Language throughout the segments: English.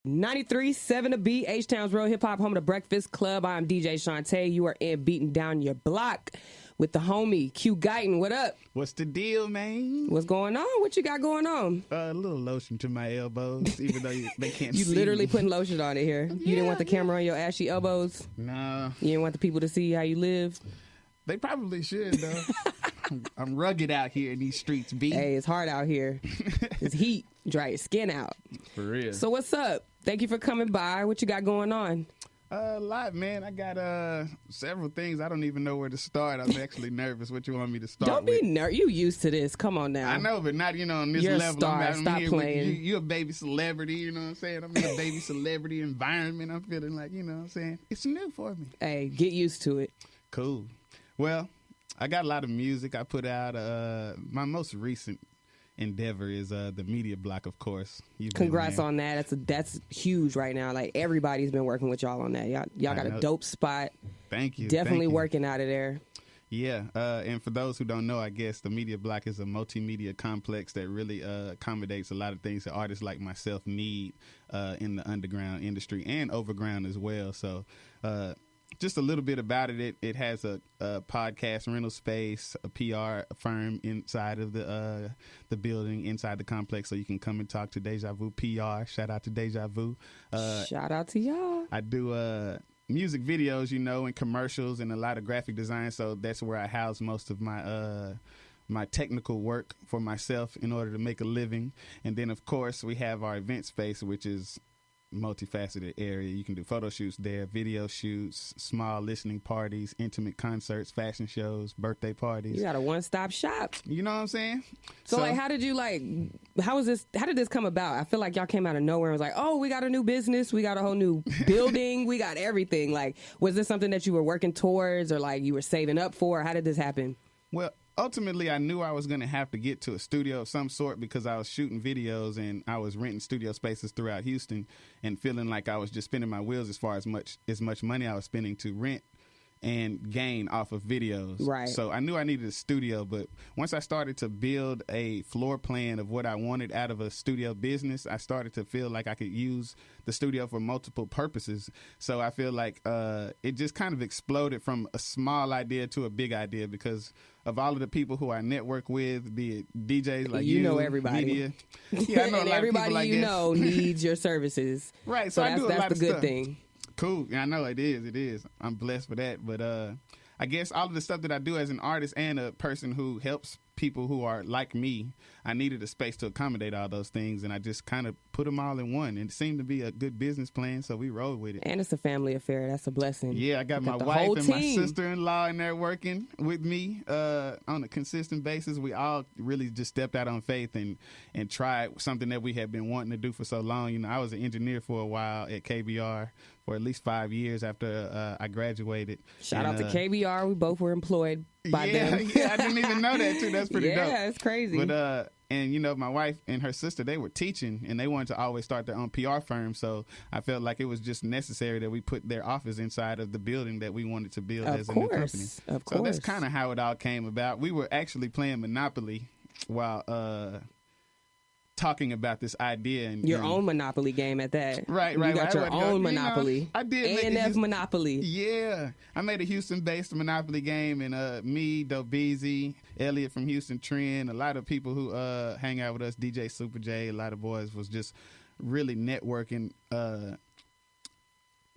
93.7 The Beat, H-Town's real hip-hop, home of the Breakfast Club. I'm DJ Shante. You are in Beatin Down Your Block with the homie, Guyton. What up? What's the deal, man? What's going on? What you got going on? A little lotion to my elbows, even though they can't see You literally me. putting lotion on it here. You didn't want the camera on your ashy elbows? No. You didn't want the people to see how you live? They probably should, though. I'm rugged out here in these streets, B. Hey, it's hard out here. It's heat. Dry your skin out. For real. So what's up? Thank you for coming by. What you got going on? A lot, man. I got several things. I don't even know where to start. I'm actually nervous. What you want me to start Don't with? be nervous. You used to this. Come on now. I know, but not, on this You're level. a star. I'm Stop here playing. With you're a baby celebrity, you know what I'm saying? I'm in a baby celebrity environment. I'm feeling like, you know what I'm saying? It's new for me. Hey, get used to it. Cool. Well, I got a lot of music. I put out my most recent endeavor is the media block, of course. Congrats on that. That's huge right now. Like, everybody's been working with y'all on that. Y'all got a dope spot. Thank you. Definitely Thank you. working out of there. Yeah, and for those who don't know, I guess the media block is a multimedia complex that really accommodates a lot of things that artists like myself need in the underground industry and overground as well. So just a little bit about it. It has a podcast rental space, a PR firm inside of the building, inside the complex, so you can come and talk to Deja Vu PR. Shout out to Deja Vu. Shout out to y'all. I do music videos, and commercials and a lot of graphic design. So that's where I house most of my my technical work for myself in order to make a living. And then, of course, we have our event space, which is multifaceted area. You can do photo shoots there, video shoots, small listening parties, intimate concerts, fashion shows, birthday parties. You got a one-stop shop. You know what I'm saying? So like, how did this come about? I feel like y'all came out of nowhere and was like, oh, we got a new business, we got a whole new building, we got everything. Like, was this something that you were working towards or like you were saving up for? How did this happen? Well, ultimately, I knew I was going to have to get to a studio of some sort because I was shooting videos and I was renting studio spaces throughout Houston and feeling like I was just spinning my wheels as far as much money I was spending to rent and gain off of videos. Right. So I knew I needed a studio, but once I started to build a floor plan of what I wanted out of a studio business, I started to feel like I could use the studio for multiple purposes. So I feel like it just kind of exploded from a small idea to a big idea because of all of the people who I network with, be it DJs like you know everybody. Media. Yeah, I know and a lot everybody of people, needs your services. Right. So I do a lot of that's the good stuff. thing. Cool. I know it is. I'm blessed for that. But I guess all of the stuff that I do as an artist and a person who helps people who are like me, I needed a space to accommodate all those things, and I just kind of put them all in one. And it seemed to be a good business plan, so we rolled with it. And it's a family affair. That's a blessing. Yeah, I got my wife and my sister-in-law in there working with me on a consistent basis. We all really just stepped out on faith and tried something that we had been wanting to do for so long. I was an engineer for a while at KBR for at least 5 years after I graduated. Shout out to KBR. We both were employed by them. Yeah, I didn't even know that too. That's pretty dope. Yeah, it's crazy. But and my wife and her sister, they were teaching and they wanted to always start their own PR firm. So I felt like it was just necessary that we put their office inside of the building that we wanted to build as a new company. Of course. So that's kind of how it all came about. We were actually playing Monopoly while talking about this idea and your own Monopoly game at that. Right. You got your own Monopoly. I did. A&F Monopoly. Yeah, I made a Houston-based Monopoly game, and me, Dope Beezy, Elliot from Houston Trend, a lot of people who hang out with us, DJ Super J, a lot of boys was just really networking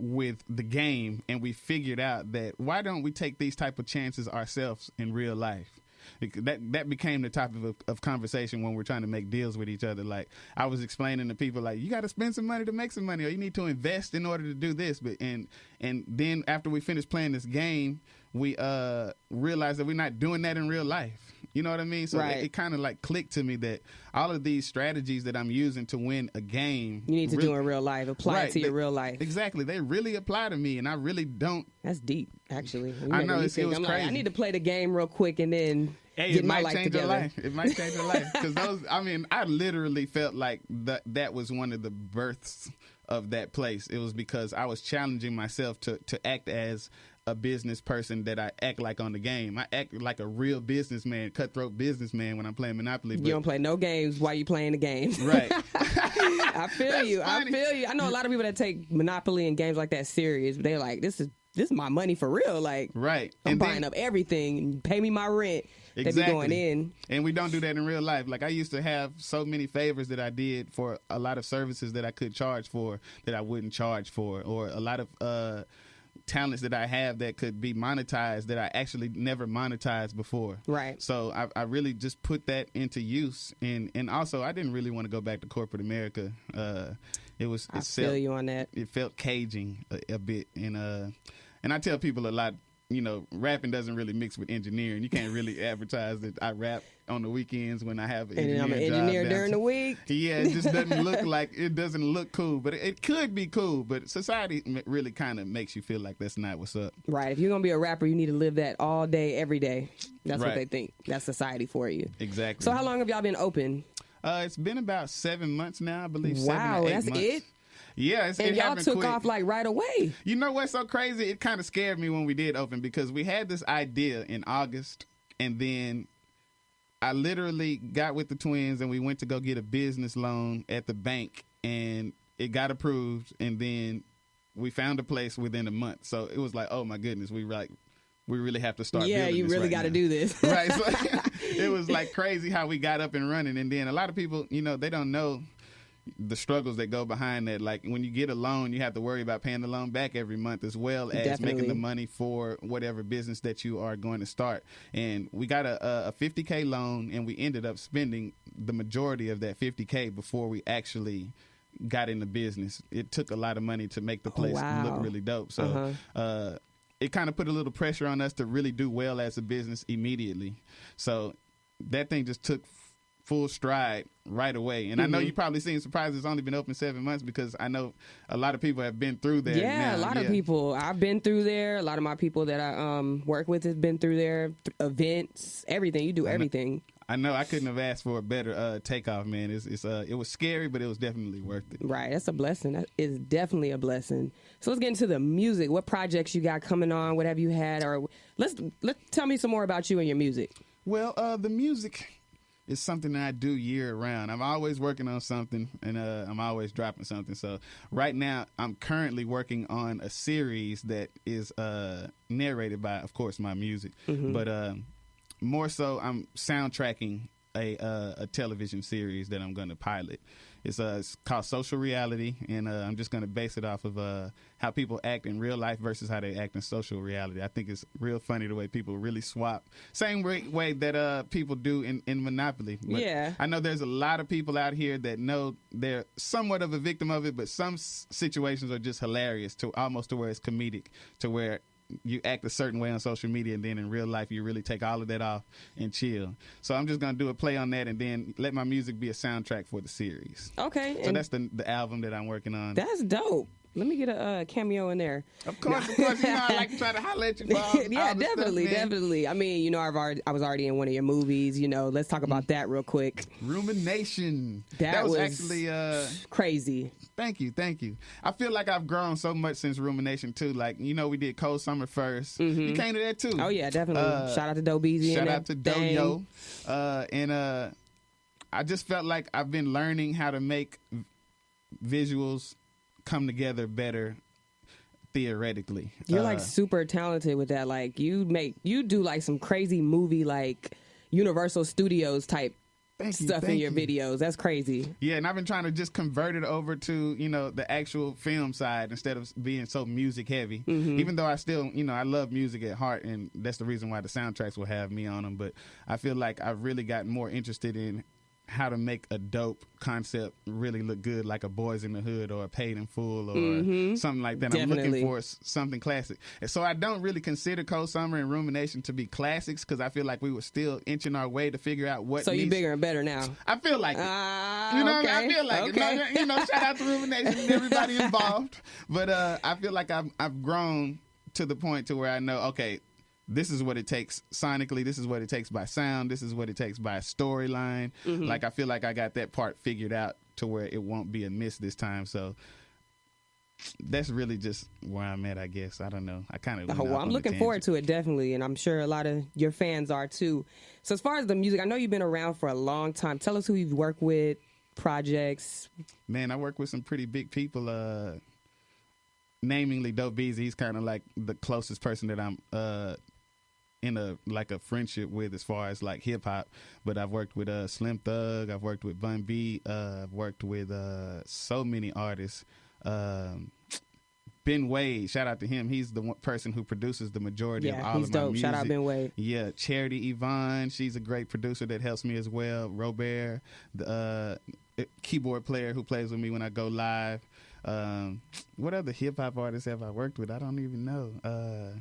with the game, and we figured out that why don't we take these type of chances ourselves in real life? That became the topic of conversation when we're trying to make deals with each other. Like, I was explaining to people, like, you got to spend some money to make some money, or you need to invest in order to do this. But and then after we finished playing this game, we realized that we're not doing that in real life. You know what I mean? So it kind of like clicked to me that all of these strategies that I'm using to win a game, you need to do in real life. Apply it to your real life. Exactly. They really apply to me, and I really don't. That's deep, actually. I know, it was crazy. Like, I need to play the game real quick and then it might change your life. It might change your life. Because I literally felt like that was one of the births of that place. It was because I was challenging myself to act as a business person that I act like on the game. I act like a real businessman, cutthroat businessman when I'm playing Monopoly. You don't play no games while you playing the game. Right. I feel you. Funny. I feel you. I know a lot of people that take Monopoly and games like that serious, but they're like, this is my money for real. Like, right. I'm buying up everything and pay me my rent. Exactly. They be going in. And we don't do that in real life. Like, I used to have so many favors that I did for a lot of services that I could charge for that I wouldn't charge for, or a lot of talents that I have that could be monetized that I actually never monetized before. Right. So I really just put that into use. And also, I didn't really want to go back to corporate America. I feel you on that. It felt caging a bit. And I tell people a lot, you know, rapping doesn't really mix with engineering. You can't really advertise that I rap on the weekends when I have an engineering job. And I'm an engineer during the week. Yeah, it just doesn't look cool. But it could be cool. But society really kind of makes you feel like that's not what's up. Right. If you're going to be a rapper, you need to live that all day, every day. That's right. what they think. That's society for you. Exactly. So how long have y'all been open? It's been about 7 months now, I believe. Wow, 7 to 8 that's months. it? Yeah, and y'all took off like right away. You know what's so crazy? It kind of scared me when we did open because we had this idea in August, and then I literally got with the twins and we went to go get a business loan at the bank, and it got approved, and then we found a place within a month. So it was like, oh my goodness, we really have to start. Yeah, building you this really right got to now. do this. Right. So it was like crazy how we got up and running, and then a lot of people, you know, they don't know the struggles that go behind that. Like when you get a loan, you have to worry about paying the loan back every month, as well as Definitely. making the money for whatever business that you are going to start. And we got a $50K loan, and we ended up spending the majority of that $50K before we actually got into business. It took a lot of money to make the place look really dope. So it kind of put a little pressure on us to really do well as a business immediately. So that thing just took full stride right away. And I know you probably seen surprised it's only been open 7 months, because I know a lot of people have been through there. Yeah, now. a lot of people. I've been through there. A lot of my people that I work with have been through there. Events, everything. You do everything. I know. I couldn't have asked for a better takeoff, man. It was scary, but it was definitely worth it. Right. That's a blessing. That is definitely a blessing. So let's get into the music. What projects you got coming on? What have you had? Or let's tell me some more about you and your music. Well, the music is something that I do year round. I'm always working on something, and I'm always dropping something. So right now, I'm currently working on a series that is narrated by, of course, my music. But more so, I'm soundtracking a television series that I'm going to pilot. It's called Social Reality, and I'm just going to base it off of how people act in real life versus how they act in social reality. I think it's real funny the way people really swap. Same way that people do in Monopoly. But yeah. I know there's a lot of people out here that know they're somewhat of a victim of it, but some situations are just hilarious to where it's comedic, to where you act a certain way on social media, and then in real life you really take all of that off and chill. So I'm just going to do a play on that, and then let my music be a soundtrack for the series. Okay. So that's the album that I'm working on. That's dope. Let me get a cameo in there. Of course. You know I like to try to holler at you for all, yeah, all the definitely, stuff, man. definitely. I mean, you know, I was already in one of your movies. You know, let's talk about that real quick. Rumination. That was actually crazy. Thank you. I feel like I've grown so much since Rumination too. Like, you know, we did Cold Summer first. You came to that too. Oh yeah, definitely. Shout out to Doe Beezy. Shout out to Doyo. And I just felt like I've been learning how to make visuals come together better theoretically. You're like super talented with that. Like you do like some crazy movie like Universal Studios type stuff in your videos. That's crazy. Yeah, and I've been trying to just convert it over to, you know, the actual film side instead of being so music heavy. Even though I still, you know, I love music at heart, and that's the reason why the soundtracks will have me on them. But I feel like I've really gotten more interested in how to make a dope concept really look good, like a Boys in the Hood or a Paid in Full or something like that. Definitely. I'm looking for something classic. And so I don't really consider Cold Summer and Rumination to be classics, because I feel like we were still inching our way to figure out what. So you bigger and better now. I feel like it. You know, okay. I feel like it. You know, shout out to Rumination and everybody involved. But I feel like I've grown to the point to where I know, okay, this is what it takes sonically. This is what it takes by sound. This is what it takes by storyline. Like, I feel like I got that part figured out to where it won't be a miss this time. So that's really just where I'm at, I guess. I don't know. I kind of. Oh, well, I'm looking forward to it, definitely, and I'm sure a lot of your fans are too. So as far as the music, I know you've been around for a long time. Tell us who you've worked with, projects. Man, I work with some pretty big people. Namely, Dope Beezy. He's kind of like the closest person that I'm in a friendship with as far as like hip hop. But I've worked with Slim Thug. I've worked with Bun B. I've worked with so many artists. Ben Wade, shout out to him. He's the person who produces the majority of all of my dope. music. Shout out Ben Wade. Yeah, Charity Yvonne, she's a great producer that helps me as well. Robert, the keyboard player who plays with me when I go live. What other hip hop artists have I worked with? I don't even know.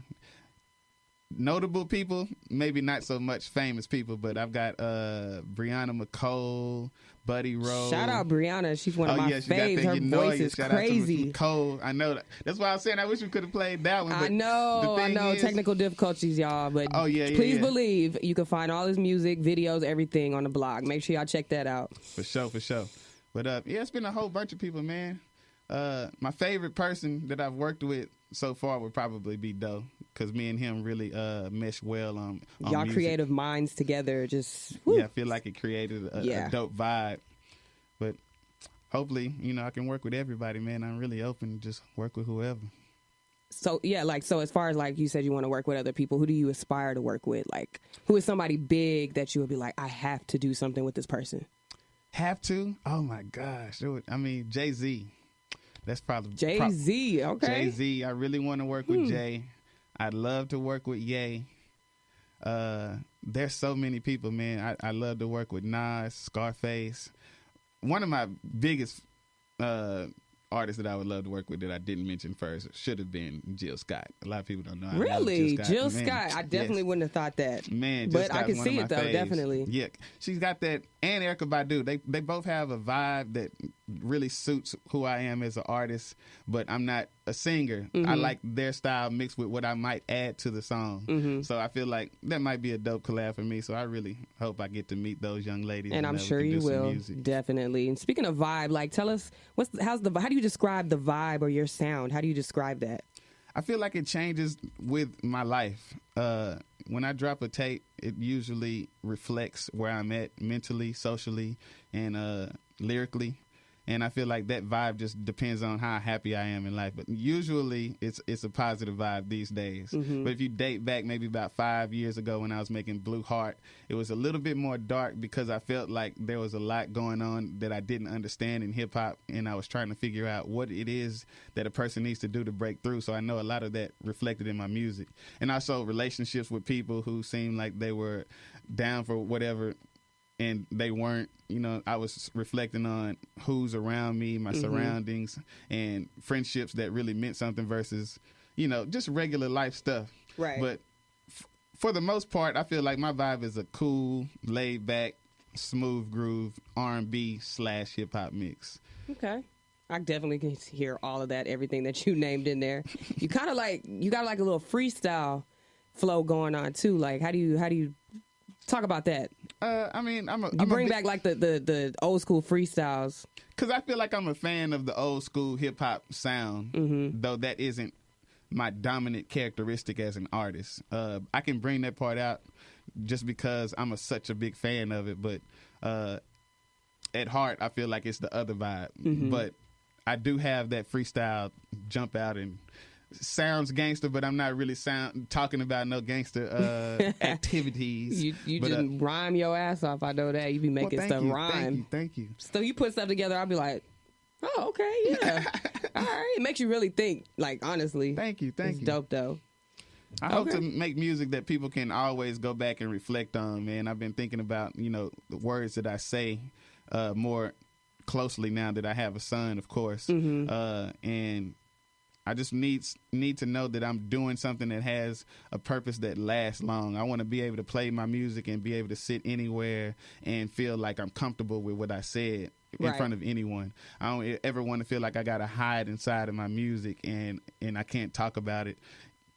Notable people, maybe not so much famous people, but I've got Brianna McCole, Buddy Rose. Shout out Brianna, she's one of my faves. Her voice is crazy. McCole, I know that. That's why I was saying I wish we could have played that one. But I know, technical difficulties, y'all. But please believe you can find all his music, videos, everything on the blog. Make sure y'all check that out. For sure. But it's been a whole bunch of people, man. My favorite person that I've worked with so far would probably be Doe, because me and him really mesh well on y'all music. Creative minds together, just I feel like it created a dope vibe. But hopefully, I can work with everybody, man. I'm really open to just work with whoever. So so as far as like you said, you want to work with other people. Who do you aspire to work with? Like, who is somebody big that you would be like, I have to do something with this person? Have to? Oh my gosh! Jay-Z. That's probably Jay-Z. Okay. Jay-Z. I really want to work with Jay. I'd love to work with Ye. There's so many people, man. I love to work with Nas, Scarface. One of my biggest artists that I would love to work with that I didn't mention first should have been Jill Scott. A lot of people don't know. Really? Jill Scott? I definitely wouldn't have thought that. Man, but I can see it though, definitely. Yeah, she's got that, and Erykah Badu. They both have a vibe that really suits who I am as an artist, but I'm not a singer. I like their style mixed with what I might add to the song. So I feel like that might be a dope collab for me. So I really hope I get to meet those young ladies. And I'm sure you will, definitely. And speaking of vibe, like tell us how do you describe the vibe or your sound? How do you describe that? I feel like it changes with my life. When I drop a tape, it usually reflects where I'm at mentally, socially, and lyrically. And I feel like that vibe just depends on how happy I am in life. But usually it's a positive vibe these days. But if you date back maybe about 5 years ago when I was making Blue Heart, it was a little bit more dark because I felt like there was a lot going on that I didn't understand in hip hop. And I was trying to figure out what it is that a person needs to do to break through. So I know a lot of that reflected in my music. And also relationships with people who seemed like they were down for whatever and they weren't. I was reflecting on who's around me, my surroundings, and friendships that really meant something versus, just regular life stuff. Right. But for the most part, I feel like my vibe is a cool, laid back, smooth groove R&B / hip hop mix. Okay. I definitely can hear all of that, everything that you named in there. You kind of you got like a little freestyle flow going on too. Like, how do you talk about that? You bring back like the old school freestyles. Because I feel like I'm a fan of the old school hip hop sound, though that isn't my dominant characteristic as an artist. I can bring that part out just because I'm such a big fan of it. But at heart, I feel like it's the other vibe. But I do have that freestyle jump out and sounds gangster, but I'm not really talking about no gangster activities. You just rhyme your ass off. I know that. You be making stuff rhyme. Thank you. So you put stuff together, I'll be like, oh, okay, yeah. All right. It makes you really think, like, honestly. Thank you. It's dope, though. I hope to make music that people can always go back and reflect on, man. I've been thinking about, the words that I say more closely now that I have a son, of course. And I just need to know that I'm doing something that has a purpose that lasts long. I want to be able to play my music and be able to sit anywhere and feel like I'm comfortable with what I said in front of anyone. I don't ever want to feel like I got to hide inside of my music and I can't talk about it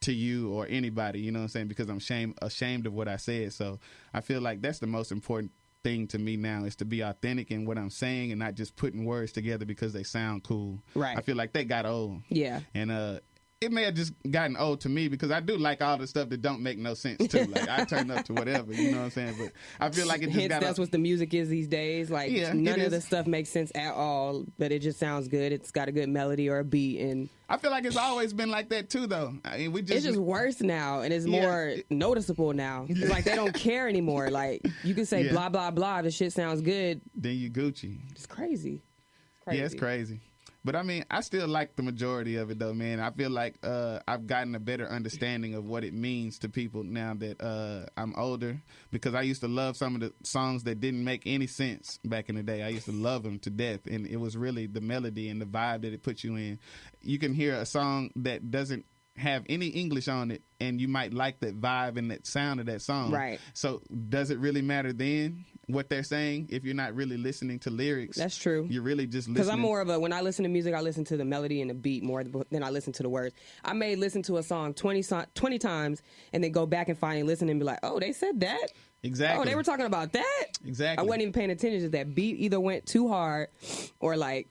to you or anybody, you know what I'm saying, because I'm ashamed of what I said. So I feel like that's the most important thing to me now is to be authentic in what I'm saying and not just putting words together because they sound cool. Right. I feel like that got old. Yeah. And it may have just gotten old to me because I do like all the stuff that don't make no sense too. Like I turn up to whatever, you know what I'm saying? But I feel like it just got. That's what the music is these days. Like none of the stuff makes sense at all, but it just sounds good. It's got a good melody or a beat, and I feel like it's always been like that too, though. I mean, it's just worse now, and it's more noticeable now. It's like they don't care anymore. Like you can say blah blah blah, the shit sounds good. Then you Gucci. It's crazy. Yeah, it's crazy. But I mean, I still like the majority of it, though, man. I feel like I've gotten a better understanding of what it means to people now that I'm older, because I used to love some of the songs that didn't make any sense back in the day. I used to love them to death, and it was really the melody and the vibe that it puts you in. You can hear a song that doesn't have any English on it, and you might like that vibe and that sound of that song. Right. So does it really matter then what they're saying if you're not really listening to lyrics? That's true. You're really just listening. Because I'm more of when I listen to music, I listen to the melody and the beat more than I listen to the words. I may listen to a song 20 times and then go back and finally listen and be like, oh, they said that? Exactly. Oh, they were talking about that? Exactly. I wasn't even paying attention to that beat either went too hard or like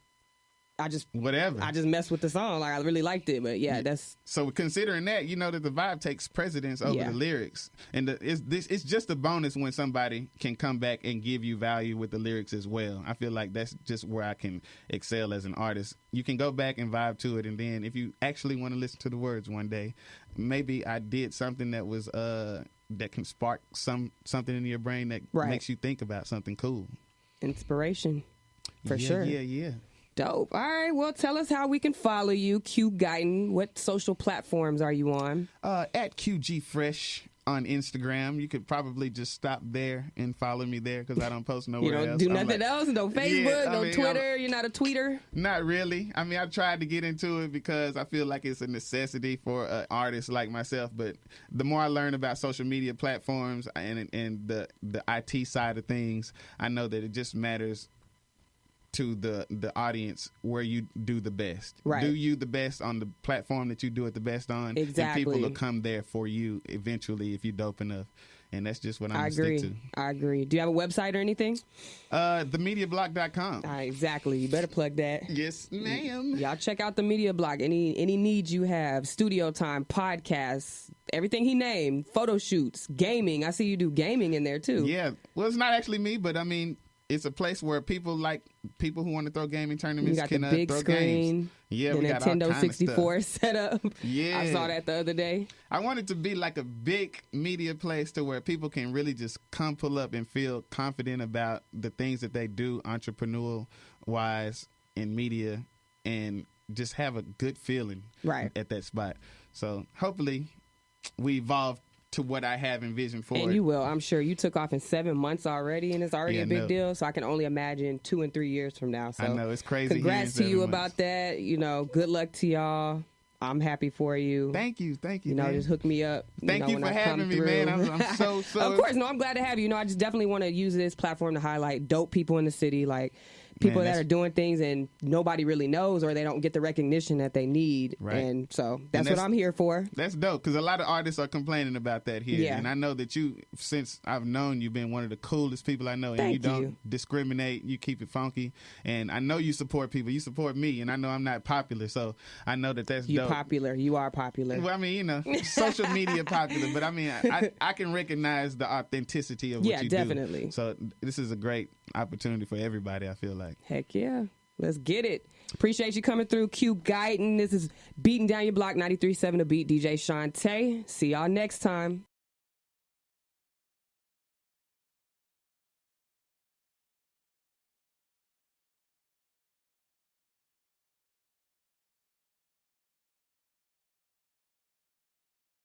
I just messed with the song. Like I really liked it, but that's so. Considering that, you know that the vibe takes precedence over the lyrics, and it's just a bonus when somebody can come back and give you value with the lyrics as well. I feel like that's just where I can excel as an artist. You can go back and vibe to it, and then if you actually want to listen to the words one day, maybe I did something that was that can spark something in your brain that makes you think about something cool. Inspiration, for sure. Yeah. Dope. All right. Well, tell us how we can follow you, Q Guyton. What social platforms are you on? At QG Fresh on Instagram. You could probably just stop there and follow me there because I don't post nowhere else. You don't do nothing else? No Facebook, no Twitter? You're not a tweeter? Not really. I mean, I tried to get into it because I feel like it's a necessity for an artist like myself. But the more I learn about social media platforms and the IT side of things, I know that it just matters to the audience where you do the best. Right. Do you the best on the platform that you do it the best on. Exactly. And people will come there for you eventually if you're dope enough. And that's just what I'm going to stick to. I agree. Do you have a website or anything? TheMediaBlock.com. Exactly. You better plug that. Yes, ma'am. Y'all check out The Media Block. Any needs you have, studio time, podcasts, everything he named, photo shoots, gaming. I see you do gaming in there too. Yeah. Well, it's not actually me, but I mean, it's a place where people who want to throw gaming tournaments can the big throw screen, games. Yeah, the we got all Nintendo kind 64 of stuff set up. Yeah, I saw that the other day. I want it to be like a big media place to where people can really just come pull up and feel confident about the things that they do entrepreneurial wise in media and just have a good feeling at that spot. So hopefully we evolve to what I have envisioned for it. And you will. I'm sure you took off in 7 months already, and it's already a big deal. So I can only imagine 2 and 3 years from now. So I know, it's crazy. Congrats to you about that. You know, good luck to y'all. I'm happy for you. Thank you. You know, man. just hook me up. Thank you for having me, man. I'm so. Of course, no, I'm glad to have you. You know, I just definitely want to use this platform to highlight dope people in the city, like people that are doing things and nobody really knows or they don't get the recognition that they need. Right. And so that's what I'm here for. That's dope because a lot of artists are complaining about that here. Yeah. And I know that you, since I've known you've been one of the coolest people I know. And you don't discriminate. You keep it funky. And I know you support people. You support me. And I know I'm not popular. So I know that that's You're dope. popular. You are popular. Well, I mean, you know, social media popular. But I mean, I can recognize the authenticity of what you do. Yeah, definitely. So this is a great opportunity for everybody, I feel like. Heck yeah. Let's get it. Appreciate you coming through, Q Guyton. This is Beatin' Down Your Block, 93.7 The Beat, DJ Shante. See y'all next time.